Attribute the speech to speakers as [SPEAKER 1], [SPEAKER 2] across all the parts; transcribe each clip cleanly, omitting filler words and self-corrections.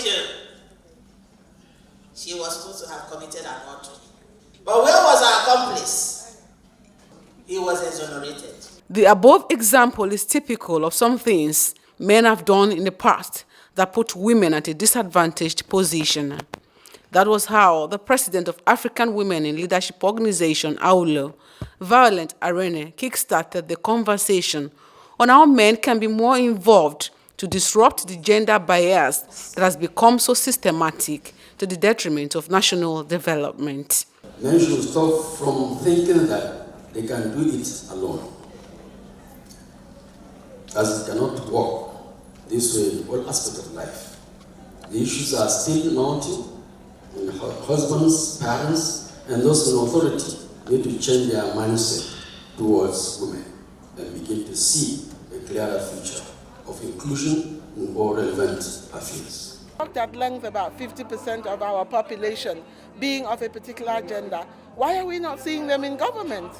[SPEAKER 1] she do? She was supposed to have committed adultery. But where was her accomplice? He was exonerated.
[SPEAKER 2] The above example is typical of some things men have done in the past that put women at a disadvantaged position. That was how the president of African Women in Leadership Organization, Awlo, Violet Arene, kickstarted the conversation on how men can be more involved to disrupt the gender bias that has become so systematic to the detriment of national development.
[SPEAKER 3] Men should stop from thinking that they can do it alone, as it cannot work this way in all aspects of life. The issues are still mounting, and husbands, parents, and those in authority need to change their mindset towards women and begin to see a clearer future of inclusion in all relevant fields.
[SPEAKER 4] Talked at length about 50% of our population being of a particular gender. Why are we not seeing them in government?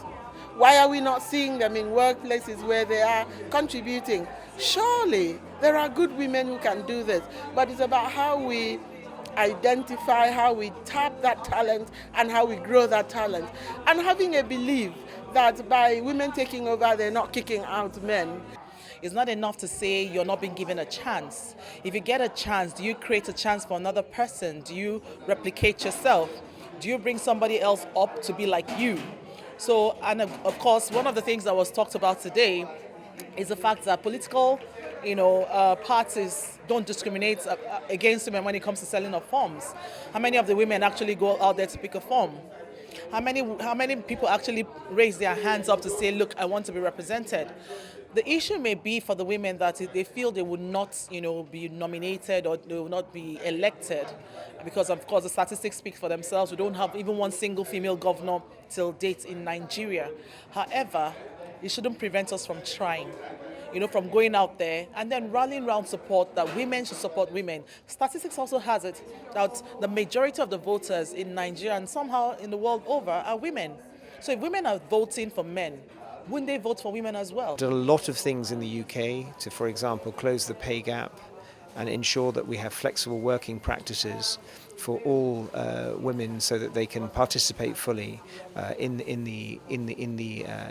[SPEAKER 4] Why are we not seeing them in workplaces where they are contributing? Surely there are good women who can do this, but it's about how we identify, how we tap that talent, and how we grow that talent. And having a belief that by women taking over, they're not kicking out men.
[SPEAKER 5] It's not enough to say you're not being given a chance. If you get a chance, do you create a chance for another person? Do you replicate yourself? Do you bring somebody else up to be like you? So, and of course, one of the things that was talked about today is the fact that political, parties don't discriminate against women when it comes to selling of forms. How many of the women actually go out there to pick a form? How many people actually raise their hands up to say, look, I want to be represented? The issue may be for the women that they feel they would not, be nominated or they will not be elected, because of course the statistics speak for themselves. We don't have even one single female governor till date in Nigeria. However, it shouldn't prevent us from trying, from going out there and then rallying around support that women should support women. Statistics also has it that the majority of the voters in Nigeria and somehow in the world over are women. So if women are voting for men, wouldn't they vote for women as well?
[SPEAKER 6] Did a lot of things in the UK to, for example, close the pay gap and ensure that we have flexible working practices for all women, so that they can participate fully in the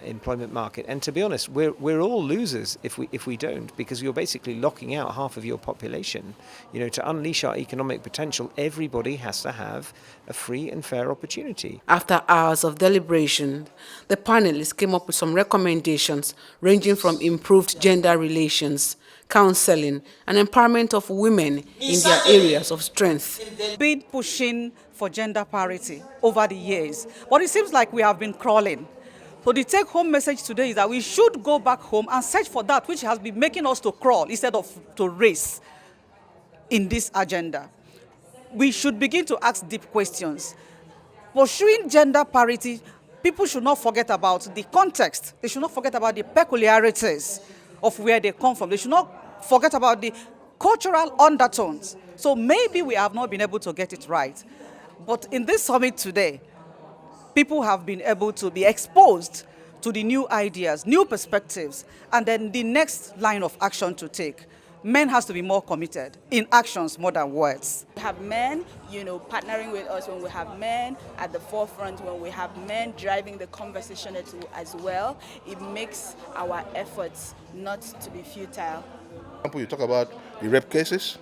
[SPEAKER 6] employment market. And to be honest, we're all losers if we don't, because you're basically locking out half of your population. To unleash our economic potential, everybody has to have a free and fair opportunity.
[SPEAKER 2] After hours of deliberation, the panelists came up with some recommendations ranging from improved gender relations, counseling, and empowerment of women in their areas of strength.
[SPEAKER 7] Been pushing for gender parity over the years, but it seems like we have been crawling. So the take-home message today is that we should go back home and search for that which has been making us to crawl instead of to race in this agenda. We should begin to ask deep questions. Pursuing gender parity, people should not forget about the context. They should not forget about the peculiarities of where they come from. They should not forget about the cultural undertones. So maybe we have not been able to get it right. But in this summit today, people have been able to be exposed to the new ideas, new perspectives, and then the next line of action to take. Men has to be more committed in actions more than words.
[SPEAKER 8] We have men, partnering with us, when we have men at the forefront, when we have men driving the conversation as well, it makes our efforts not to be futile.
[SPEAKER 9] For example, you talk about the rape cases,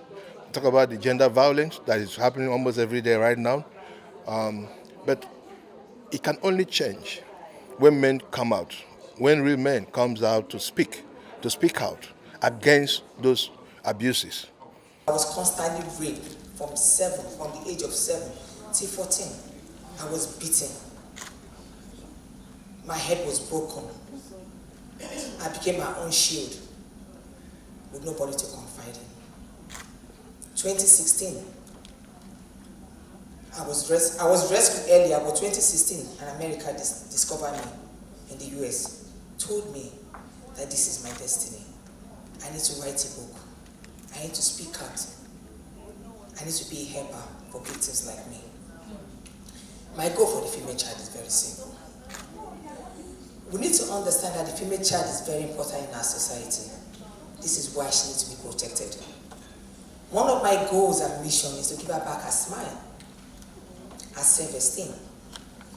[SPEAKER 9] you talk about the gender violence that is happening almost every day right now, but it can only change when men come out, when real men comes out to speak out against those abuses.
[SPEAKER 1] I was constantly raped from the age of 7 till 14. I was beaten. My head was broken. I became my own shield with nobody to confide in. 2016, I was rescued earlier, but 2016, and America discovered me in the US, told me that this is my destiny. I need to write a book. I need to speak out. I need to be a helper for victims like me. My goal for the female child is very simple. We need to understand that the female child is very important in our society. This is why she needs to be protected. One of my goals and mission is to give her back her smile, her self-esteem.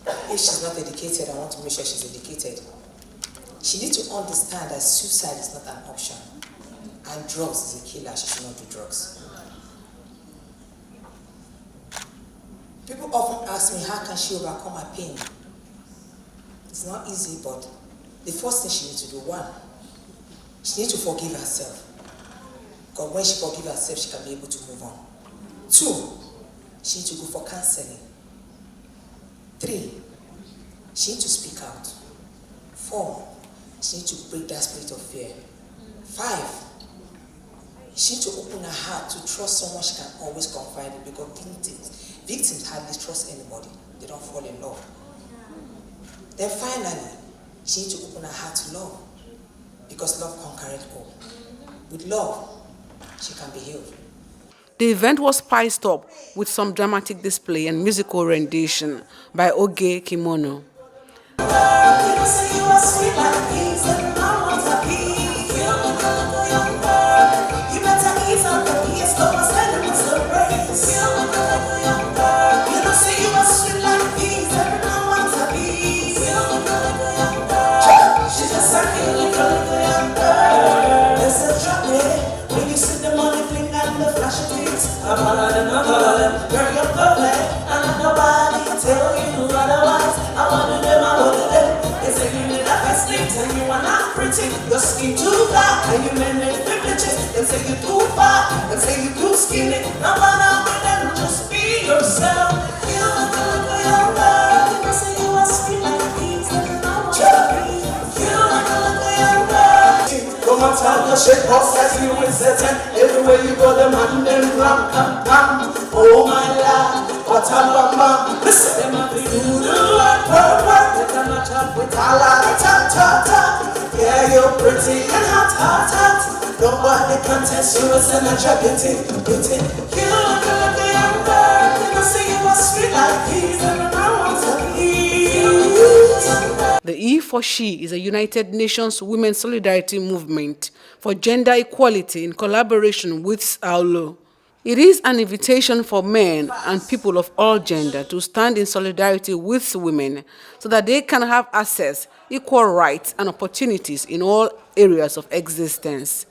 [SPEAKER 1] If she's not educated, I want to make sure she's educated. She needs to understand that suicide is not an option, and drugs is a killer. She should not do drugs. People often ask me, how can she overcome her pain? It's not easy, but the first thing she needs to do, one, she needs to forgive herself. Because when she forgives herself, she can be able to move on. Two, she needs to go for counseling. Three, she needs to speak out. Four, she needs to break that spirit of fear. Five, she needs to open her heart to trust someone she can always confide in, because victims hardly trust anybody. They don't fall in love. Then finally, she needs to open her heart to love, because love conquers all. With love, she can be healed.
[SPEAKER 2] The event was spiced up with some dramatic display and musical rendition by Oge Kimono.
[SPEAKER 10] Your skin too dark, and you men make privileges. They say you too far, they say you too skinny. Now run out with them, just be yourself. You look a young girl. They say you are sweet like these, and you know what to be. You look a young girl. Come on, tell your shit, boss, as you will set. Everywhere you go, the man them ram, come, come. Oh my lord, what a mama. Listen, them have to do the work. Let them not chat with a lot of ta. Yeah, you're pretty and hot. Nobody can test you as an attractive beauty. You look like a young girl, and I see you are sweet like these, and I want to be.
[SPEAKER 2] The E for She is a United Nations Women's Solidarity Movement for gender equality in collaboration with Awlo. It is an invitation for men and people of all gender to stand in solidarity with women so that they can have access, equal rights and opportunities in all areas of existence.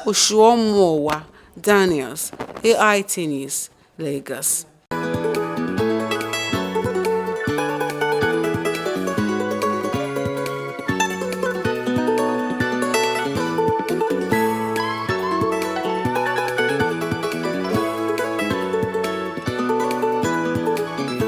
[SPEAKER 2] Oshuomowa Daniels, AIT News, Lagos.